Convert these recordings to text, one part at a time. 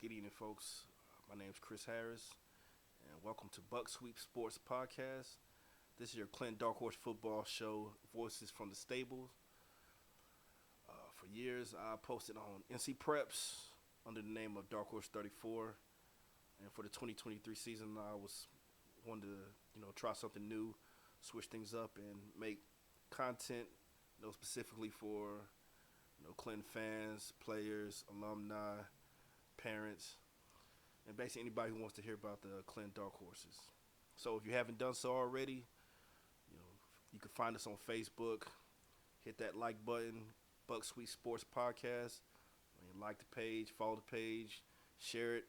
Good evening, folks. My name is Chris Harris, and welcome to Buck Sweep Sports Podcast. This is your Clinton Darkhorse football show, Voices from the Stables. For years, I posted on NC Preps under the name of Dark Horse 34, and for the 2023 season, I was wanted to try something new, switch things up, and make content, specifically for Clinton fans, players, alumni, parents, and basically anybody who wants to hear about the Clinton Darkhorses. So if you haven't done so already, you can find us on Facebook. Hit that like button, Buck Sweet Sports Podcast. Like the page, follow the page, share it.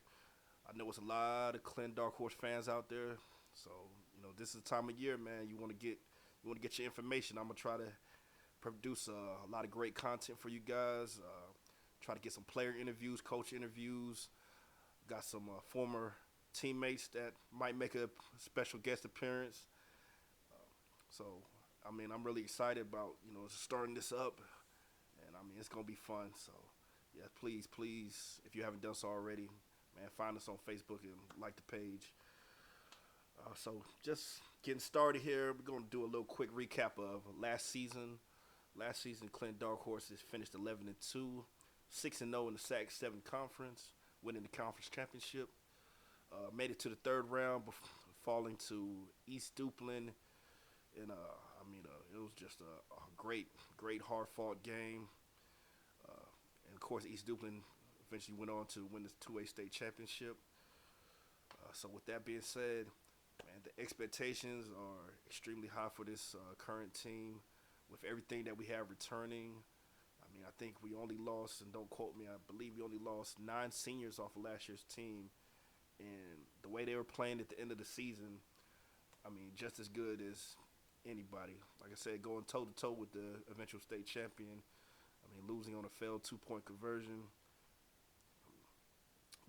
I know it's a lot of Clinton Darkhorse fans out there, so this is the time of year, man. You want to get your information. I'm gonna try to produce a lot of great content for you guys. Try to get some player interviews, coach interviews. Got some former teammates that might make a special guest appearance. So, I'm really excited about, starting this up. And, it's going to be fun. So, yeah, please, if you haven't done so already, man, find us on Facebook and like the page. So, just getting started here, we're going to do a little quick recap of last season. Last season, Clinton Darkhorses finished 11-2, 6-0 in the SAC-7 conference, winning the conference championship. Made it to the third round, falling to East Duplin. And, it was just a great, hard-fought game. And, of course, East Duplin eventually went on to win the 2A state championship. So, with that being said, man, the expectations are extremely high for this current team. With everything that we have returning, I think we only lost, and don't quote me, I believe we only lost 9 seniors off of last year's team. And the way they were playing at the end of the season, just as good as anybody. Like I said, going toe-to-toe with the eventual state champion. Losing on a failed 2-point conversion.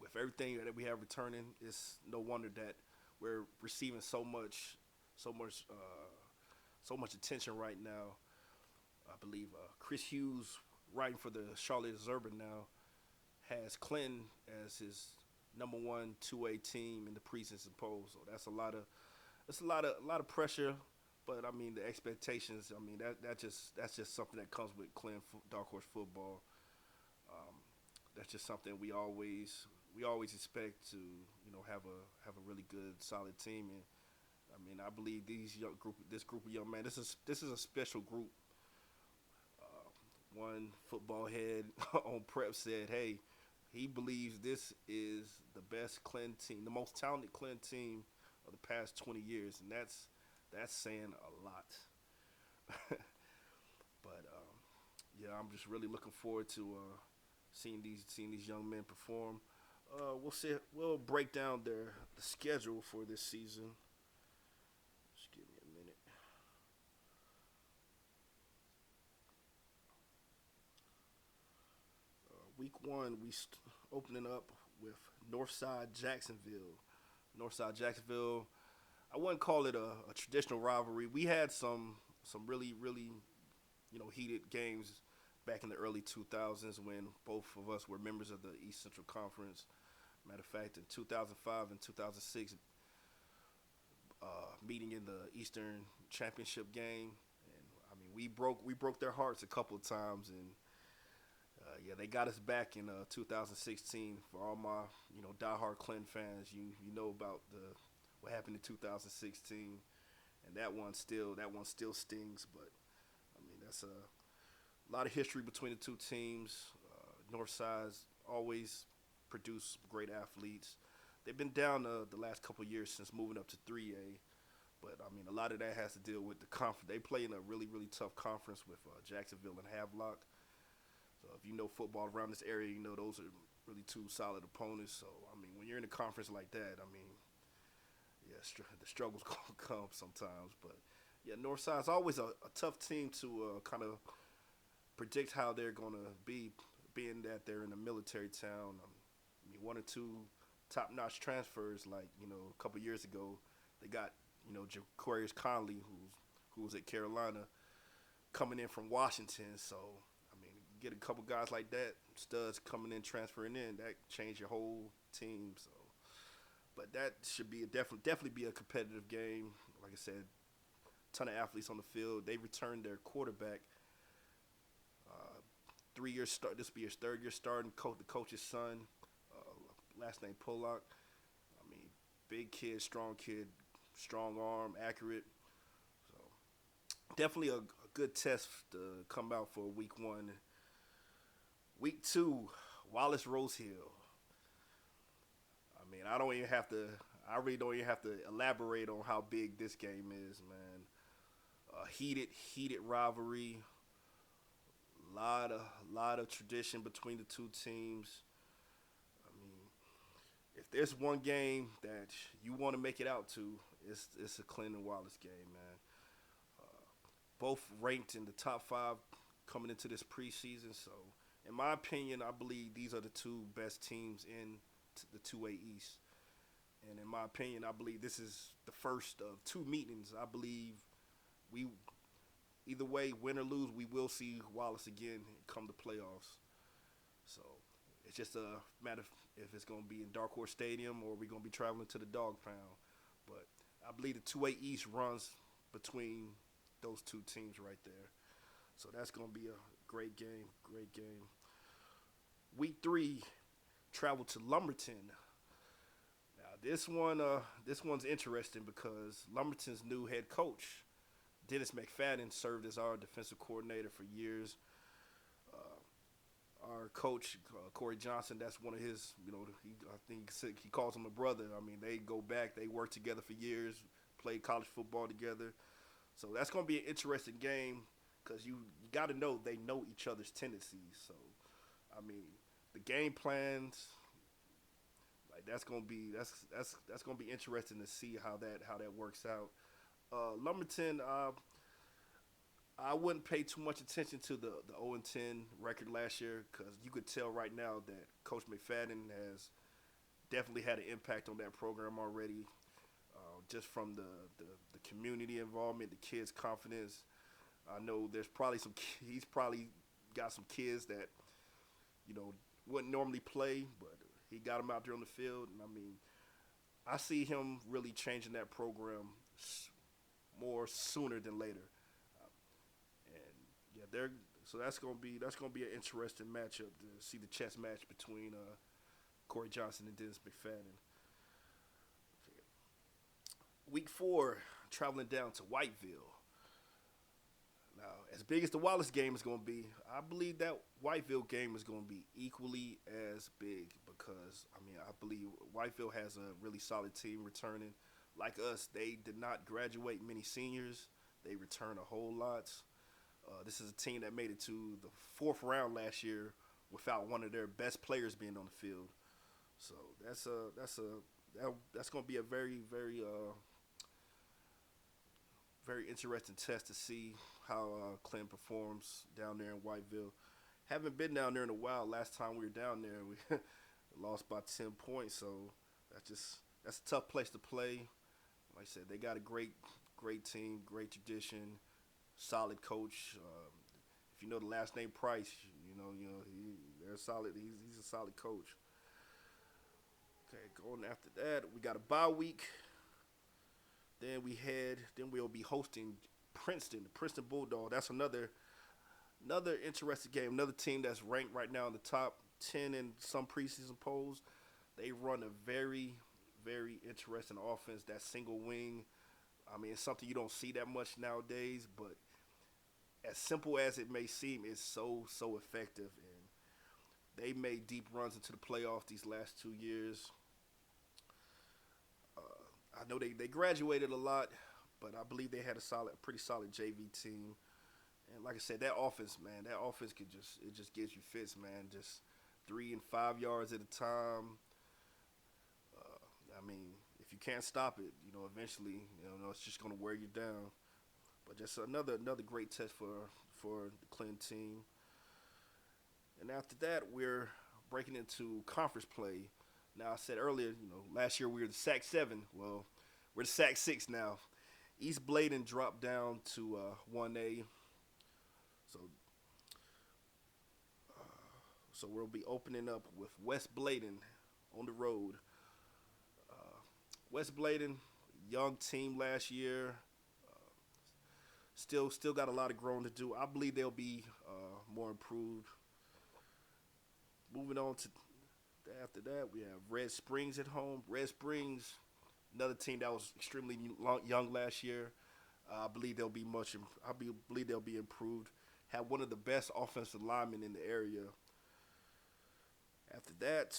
With everything that we have returning, it's no wonder that we're receiving so much attention right now. I believe Chris Hughes, writing for the Charlotte Observer now, has Clinton as his number 1 2A team in the preseason poll. So that's a lot of pressure. But the expectations. That's just something that comes with Clinton Darkhorse football. That's just something we always expect to have a really good solid team. And I believe this group of young men. This is a special group. One football head on prep said, hey, he believes this is the best Clinton team, the most talented Clinton team of the past 20 years, and that's saying a lot. But yeah, I'm just really looking forward to seeing these young men perform. We'll break down the schedule for this season. Just give me a minute. Week 1, we opening up with Northside Jacksonville. Northside Jacksonville, I wouldn't call it a traditional rivalry. We had some really, heated games back in the early 2000s when both of us were members of the East Central Conference. Matter of fact, in 2005 and 2006, meeting in the Eastern Championship game, and we broke their hearts a couple of times, and yeah, they got us back in 2016. For all my diehard Clinton fans, you know about what happened in 2016, and that one still stings. But that's a lot of history between the two teams. Northside's always produced great athletes. They've been down the last couple of years since moving up to 3A, but a lot of that has to deal with the conference. They play in a really tough conference with Jacksonville and Havelock. So if you know football around this area, those are really 2 solid opponents. So when you're in a conference like that, yeah, the struggles gonna come sometimes. But yeah, Northside's always a tough team to kind of predict how they're gonna be, being that they're in a military town. 1 or 2 top-notch transfers, like a couple years ago, they got Jaquarius Conley, who was at Carolina, coming in from Washington. So get a couple guys like that, studs coming in, transferring in, that change your whole team. So, but that should be definitely be a competitive game. Like I said, ton of athletes on the field. They returned their quarterback. 3 years start. This will be his third year starting. The coach's son, last name Pollock. I mean, big kid, strong arm, accurate. So definitely a good test to come out for week one. Week two, Wallace Rosehill. I mean, I don't even have to. I really don't even have to elaborate on how big this game is, man. Heated rivalry. Lot of tradition between the two teams. I mean, if there's one game that you want to make it out to, it's a Clinton Wallace game, man. Both ranked in the top 5 coming into this preseason. So, in my opinion, I believe these are the two best teams in the 2A East. And in my opinion, I believe this is the first of 2 meetings. I believe we, either way, win or lose, we will see Wallace again come to playoffs. So it's just a matter of if it's going to be in Dark Horse Stadium or we're going to be traveling to the Dog Pound. But I believe the 2A East runs between those 2 teams right there. So that's going to be a great game. Week 3, travel to Lumberton. Now this one's interesting because Lumberton's new head coach, Dennis McFadden, served as our defensive coordinator for years. Our coach, Corey Johnson, that's one of his, I think he calls him a brother. I mean, they go back, they worked together for years, played college football together. So that's going to be an interesting game because you got to know they know each other's tendencies. So, I mean, the game plans, like that's going to be interesting to see how that works out. Lumberton, I wouldn't pay too much attention to the 0-10 record last year because you could tell right now that Coach McFadden has definitely had an impact on that program already, just from the community involvement, the kids' confidence. I know he's probably got some kids that, wouldn't normally play, but he got them out there on the field. And, I mean, I see him really changing that program more sooner than later. So that's gonna be an interesting matchup to see the chess match between Corey Johnson and Dennis McFadden. Week 4, traveling down to Whiteville. Now, as big as the Wallace game is gonna be, I believe that Whiteville game is gonna be equally as big because I believe Whiteville has a really solid team returning. Like us, they did not graduate many seniors. They return a whole lot. This is a team that made it to the 4th round last year without one of their best players being on the field. So that's going to be a very interesting test to see how Clinton performs down there in Whiteville. Haven't been down there in a while. Last time we were down there, we lost by 10 points. So that's a tough place to play. Like I said, they got a great team, great tradition. Solid coach. If you know the last name Price, they're solid. He's a solid coach. Okay, going after that, we got a bye week. Then we'll be hosting Princeton, the Princeton Bulldog. That's another interesting game. Another team that's ranked right now in the top 10 in some preseason polls. They run a very, very interesting offense. That single wing. I mean, it's something you don't see that much nowadays, but as simple as it may seem, it's so effective. And they made deep runs into the playoffs these last 2 years. I know they graduated a lot, but I believe they had a pretty solid JV team. And like I said, that offense just gives you fits, man. Just 3 and 5 yards at a time. I mean, if you can't stop it, eventually, it's just going to wear you down. But just another great test for the Clinton team. And after that, we're breaking into conference play. Now, I said earlier, last year we were the SAC 7. Well, we're the SAC 6 now. East Bladen dropped down to 1A. So So we'll be opening up with West Bladen on the road. West Bladen, young team last year. Still got a lot of growing to do. I believe they'll be more improved. Moving on to after that, we have Red Springs at home. Red Springs, another team that was extremely young last year. I believe they'll be much. Believe they'll be improved. Have one of the best offensive linemen in the area. After that,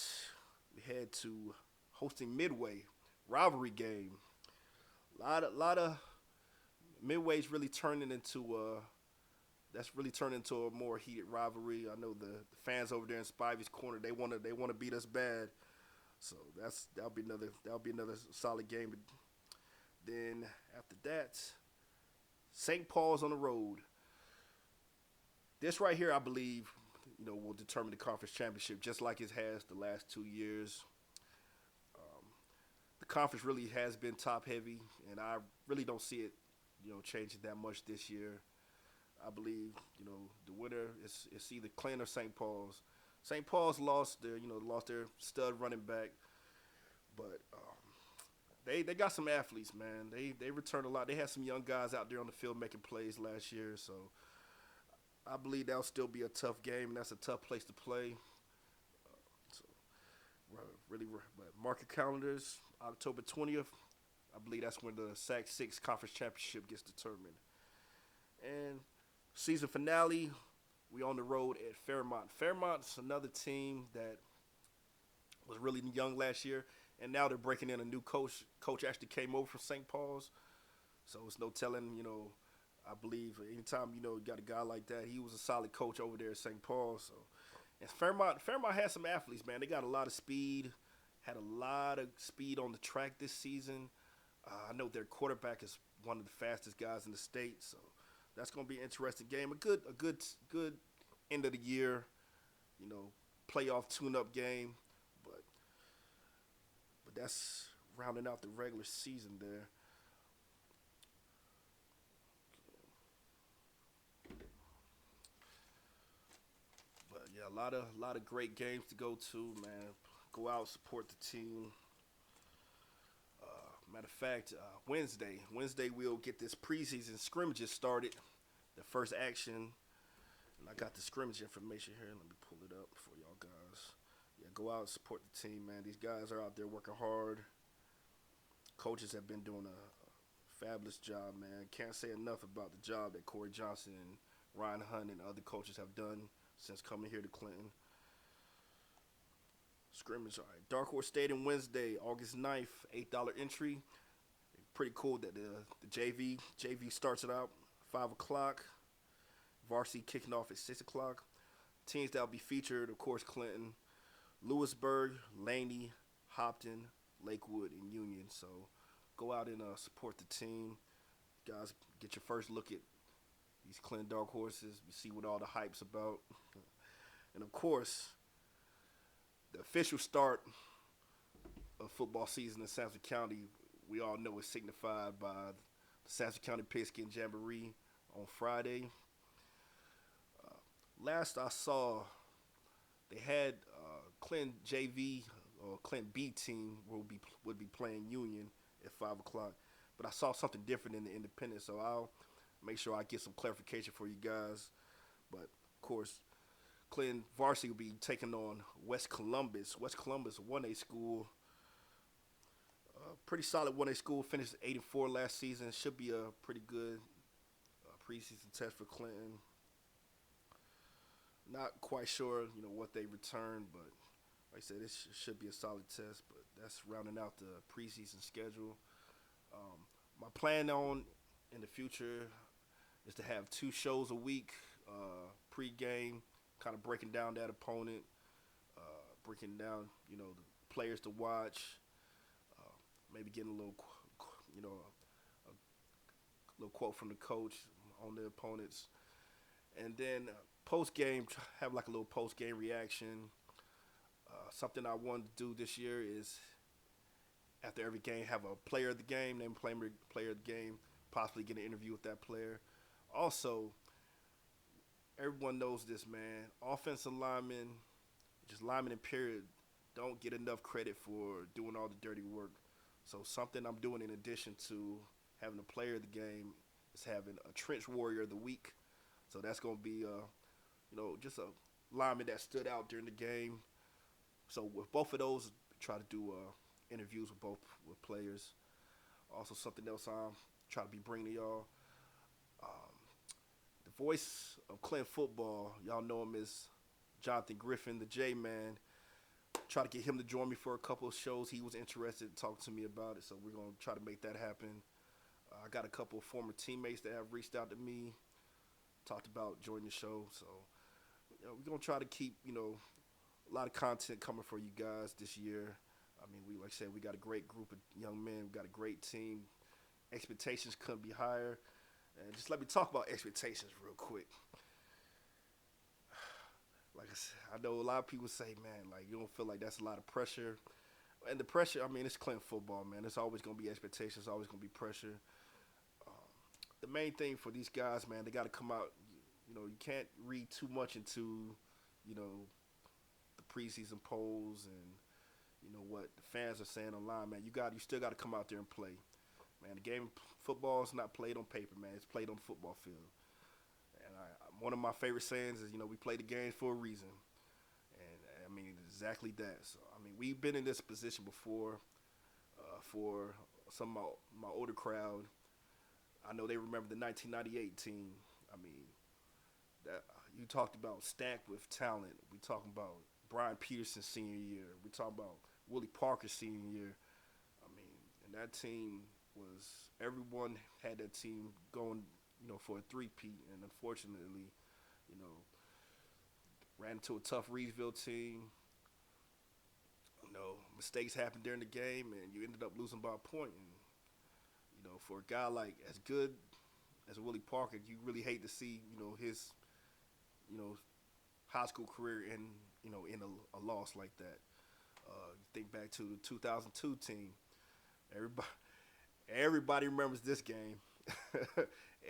we head to hosting Midway rivalry game. Lot of Midway's really turning into that's really turned into a more heated rivalry. I know the fans over there in Spivey's corner, they wanna beat us bad. So that'll be another solid game. Then after that, St. Paul's on the road. This right here, I believe, will determine the conference championship, just like it has the last 2 years. The conference really has been top heavy, and I really don't see it, changing that much this year. I believe, the winner is either Clinton or St. Paul's. St. Paul's lost their stud running back, but they got some athletes, man. They returned a lot. They had some young guys out there on the field making plays last year, so I believe that'll still be a tough game, and that's a tough place to play. So really, but mark your calendars, October 20th. I believe that's when the SAC 6 conference championship gets determined. And season finale, we on the road at Fairmont. Fairmont's another team that was really young last year, and now they're breaking in a new coach. Coach actually came over from St. Paul's, so it's no telling, I believe anytime, you got a guy like that, he was a solid coach over there at St. Paul's. So, and Fairmont has some athletes, man. They got a lot of speed, had a lot of speed on the track this season. I know their quarterback is one of the fastest guys in the state, so that's going to be an interesting game. A good end of the year, playoff tune-up game, but that's rounding out the regular season there. But yeah, a lot of great games to go to, man. Go out, support the team. Matter of fact, Wednesday we'll get this preseason scrimmages started. The first action, and I got the scrimmage information here. Let me pull it up for y'all guys. Yeah, go out and support the team, man. These guys are out there working hard. Coaches have been doing a fabulous job, man. Can't say enough about the job that Corey Johnson and Ryan Hunt and other coaches have done since coming here to Clinton. Scrimmage, all right. Dark Horse Stadium Wednesday, August 9th, $8 entry. Pretty cool that the JV starts it out 5 o'clock. Varsity kicking off at 6 o'clock. Teams that will be featured, of course, Clinton, Lewisburg, Laney, Hopton, Lakewood, and Union. So go out and support the team. Guys, get your first look at these Clinton Darkhorses. You see what all the hype's about. And, of course, the official start of football season in Sanford County, we all know is signified by the Sanford County Pigskin Jamboree on Friday. Last I saw, they had Clinton JV or Clinton B team would be playing Union at 5 o'clock. But I saw something different in the independent, so I'll make sure I get some clarification for you guys. But, of course, Clinton Varsity will be taking on West Columbus. West Columbus, 1A school. Pretty solid 1A school. Finished 8-4 last season. Should be a pretty good preseason test for Clinton. Not quite sure, what they return, but like I said, it should be a solid test. But that's rounding out the preseason schedule. My plan in the future is to have 2 shows a week, pre-game, kind of breaking down that opponent, breaking down, the players to watch, maybe getting a little, a little quote from the coach on the opponents, and then post-game, have like a little post-game reaction. Something I wanted to do this year is after every game, have a player of the game, name player of the game, possibly get an interview with that player. Also, everyone knows this, man. Offensive linemen just linemen in period don't get enough credit for doing all the dirty work. So something I'm doing in addition to having a player of the game is having a trench warrior of the week. So that's going to be, just a lineman that stood out during the game. So with both of those, try to do interviews with both with players. Also, something else I'm trying to be bringing to y'all. Um, the voice of Clinton football, y'all know him as Jonathan Griffin, the J Man. Try to get him to join me for a couple of shows. He was interested in talking to me about it, so we're gonna try to make that happen. I got a couple of former teammates that have reached out to me, talked about joining the show. So we're gonna try to keep a lot of content coming for you guys this year. I mean, like I said, we got a great group of young men. We got a great team. Expectations couldn't be higher. And just let me talk about expectations real quick. Like I said, I know a lot of people say, man, like you don't feel like that's a lot of pressure. And the pressure, I mean, it's Clinton football, man. It's always going to be expectations. Always going to be pressure. Um, the main thing for these guys, man, they got to come out. You can't read too much into, the preseason polls and what the fans are saying online, man. You still got to come out there and play, man. The game of football is not played on paper, man. It's played on the football field. And one of my favorite sayings is, we play the game for a reason. And I mean, exactly that. So, I mean, we've been in this position before for some of my older crowd. I know they remember the 1998 team. I mean, that you talked about stacked with talent. We talking about Brian Peterson's senior year. We talking about Willie Parker's senior year. I mean, and that team was everyone had that team going, for a three-peat, and unfortunately, ran into a tough Reedsville team. Mistakes happened during the game, and you ended up losing by a point. And for a guy like as good as Willie Parker, you really hate to see his high school career in a loss like that. You think back to the 2002 team. Everybody remembers this game.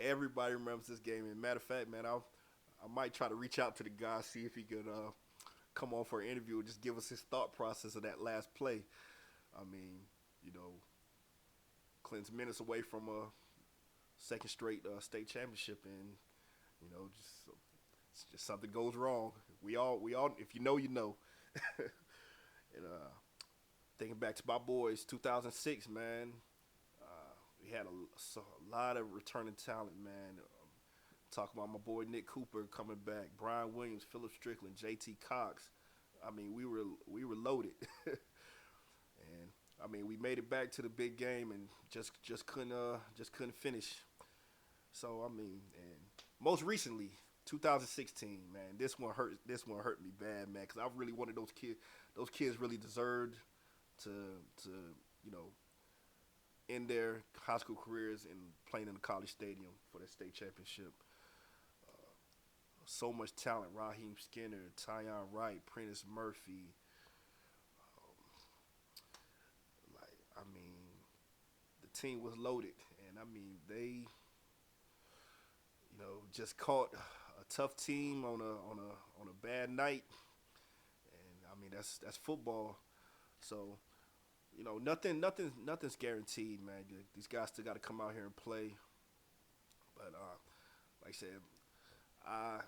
Everybody remembers this game. And matter of fact, man, I might try to reach out to the guy, see if he could come on for an interview and just give us his thought process of that last play. I mean, Clinton's minutes away from a second straight state championship, and just something goes wrong. We all, if you know, you know. And thinking back to my boys, 2006, man, we had a lot of returning talent, man. Talking about my boy Nick Cooper coming back, Brian Williams, Philip Strickland, J.T. Cox. I mean, we were loaded, and I mean we made it back to the big game and just couldn't finish. So I mean, and most recently, 2016, man, this one hurt me bad, man, because I really wanted those kids. Those kids really deserved to end their high school careers and playing in the college stadium for that state championship. So much talent: Raheem Skinner, Tyon Wright, Prentice Murphy. I mean, the team was loaded, and I mean they, just caught a tough team on a bad night, and I mean that's football. So, nothing's guaranteed, man. These guys still got to come out here and play. But like I said, I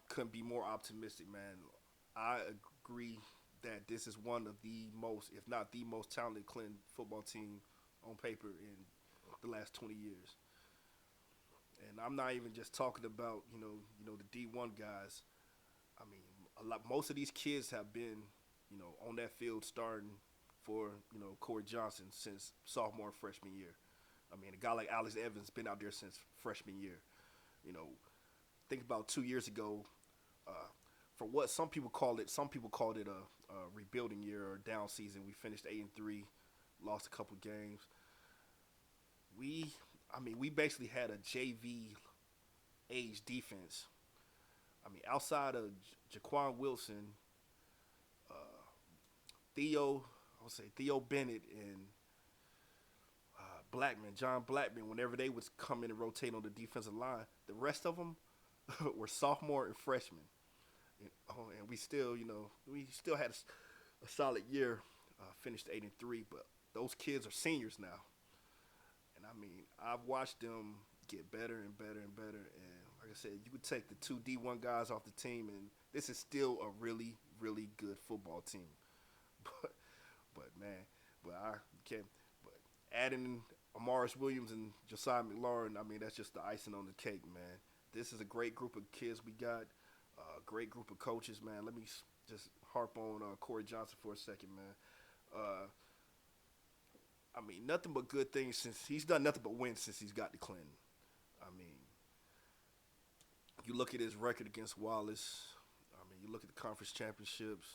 couldn't be more optimistic, man. I agree that this is one of the most, if not the most talented Clinton football team on paper in the last 20 years. And I'm not even just talking about, the D1 guys. I mean, most of these kids have been, on that field starting for, Corey Johnson since sophomore and freshman year. I mean, a guy like Alex Evans been out there since freshman year. Think about 2 years ago, for what some people called it a rebuilding year or down season. We finished 8-3, lost a couple games. We basically had a JV age defense. I mean, outside of Jaquan Wilson, Theo Bennett, and John Blackman, whenever they would come in and rotate on the defensive line, the rest of them were sophomore and freshmen. And we still had a solid year, finished 8-3, but those kids are seniors now, and I mean I've watched them get better and better and better. And like I said, you could take the two D1 guys off the team, and this is still a really really good football team. But man, but I can't. But adding Amaris Williams and Josiah McLaurin, I mean that's just the icing on the cake, man. This is a great group of kids we got, a great group of coaches, man. Let me just harp on Corey Johnson for a second, man. Uh, I mean, nothing but good things since he's done nothing but win since he's got to Clinton. I mean, you look at his record against Wallace. I mean, you look at the conference championships.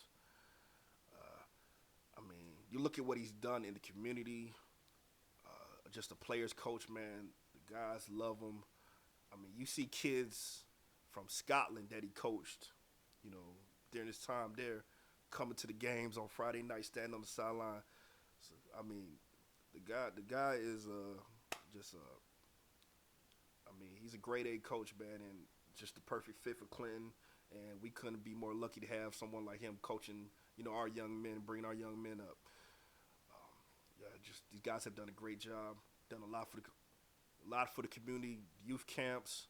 I mean, you look at what he's done in the community. Just a player's coach, man. The guys love him. I mean, you see kids from Scotland that he coached, during his time there, coming to the games on Friday night, standing on the sideline. So, I mean, the guy is just I mean, he's a grade A coach, man, and just the perfect fit for Clinton. And we couldn't be more lucky to have someone like him coaching, our young men, bringing our young men up. Yeah, just these guys have done a great job, done a lot for the community, the youth camps.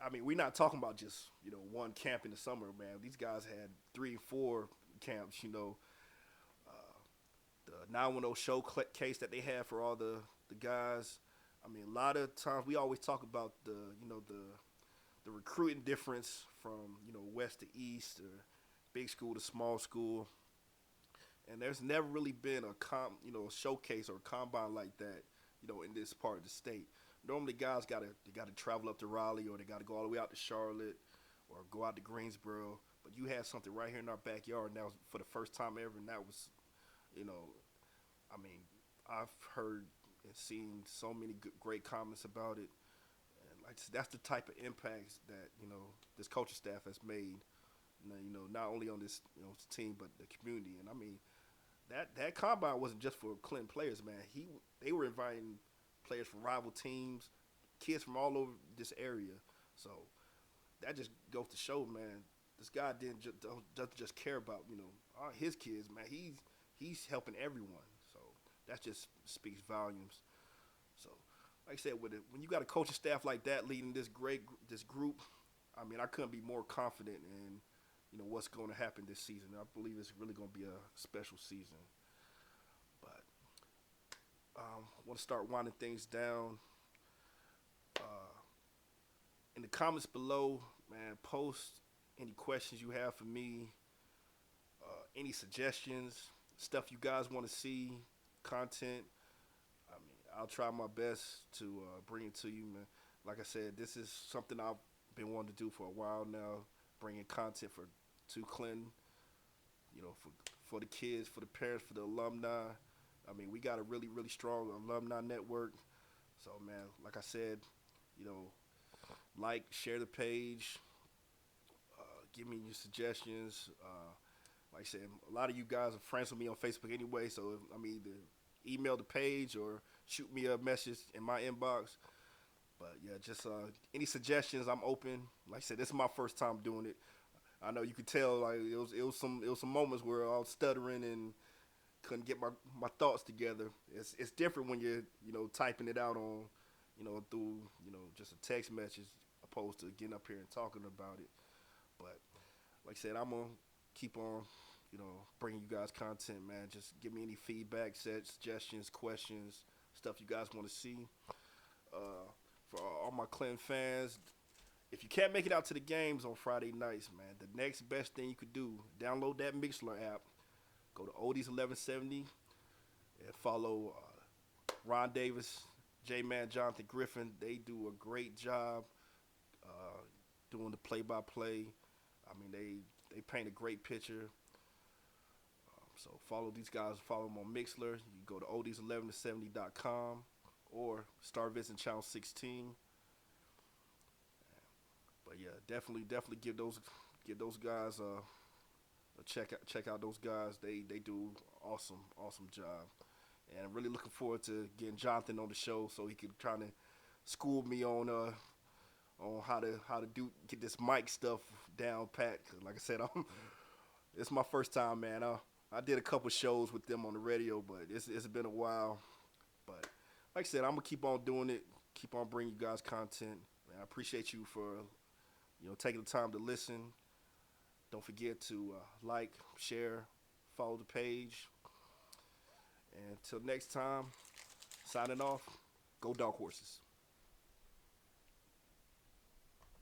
I mean, we're not talking about just one camp in the summer, man. These guys had 3 and 4 camps. The 910 showcase that they had for all the guys. I mean, a lot of times we always talk about the recruiting difference from west to east or big school to small school, and there's never really been a showcase or a combine like that in this part of the state. Normally guys gotta travel up to Raleigh, or they gotta go all the way out to Charlotte or go out to Greensboro, but you had something right here in our backyard, and that was for the first time ever. And that was I mean, I've heard and seen so many great comments about it. Like, that's the type of impacts that this coaching staff has made. Not only on this team but the community. And I mean, that combine wasn't just for Clinton players, man. They were inviting players from rival teams, kids from all over this area. So that just goes to show, man. This guy doesn't just care about his kids, man. He's helping everyone. So that just speaks volumes. So, like I said, when you got a coaching staff like that leading this group, I mean, I couldn't be more confident in what's going to happen this season. I believe it's really going to be a special season. But I want to start winding things down. In the comments below, man, post any questions you have for me, any suggestions, stuff you guys want to see, content. I mean, I'll try my best to bring it to you, man. Like I said, this is something I've been wanting to do for a while now, bringing content to Clinton, for the kids, for the parents, for the alumni. I mean, we got a really, really strong alumni network. So, man, like I said, share the page, give me your suggestions. Like I said, a lot of you guys are friends with me on Facebook anyway, so either email the page or shoot me a message in my inbox. But yeah, just any suggestions, I'm open. Like I said, this is my first time doing it. I know you could tell, like it was some moments where I was stuttering and couldn't get my thoughts together. It's different when you're typing it out on through just a text message opposed to getting up here and talking about it. But like I said, I'm gonna keep on bringing you guys content, man. Just give me any feedback, suggestions, questions, stuff you guys want to see. For all my Clinton fans, if you can't make it out to the games on Friday nights, man, the next best thing you could do, download that Mixler app, go to Oldies 1170, and follow Ron Davis, J-Man, Jonathan Griffin. They do a great job doing the play-by-play. I mean, they paint a great picture. So follow these guys. Follow them on Mixler. You can go to oldies1170.com or start visiting Channel 16. But yeah, definitely give those guys a check out those guys. They do awesome job. And I'm really looking forward to getting Jonathan on the show so he can try to school me on on how to get this mic stuff down pat. Like I said, it's my first time, man. I did a couple shows with them on the radio, but it's been a while. But like I said, I'm gonna keep on doing it, keep on bringing you guys content. Man, I appreciate you for taking the time to listen. Don't forget to like, share, follow the page. And until next time, signing off. Go Dark Horses.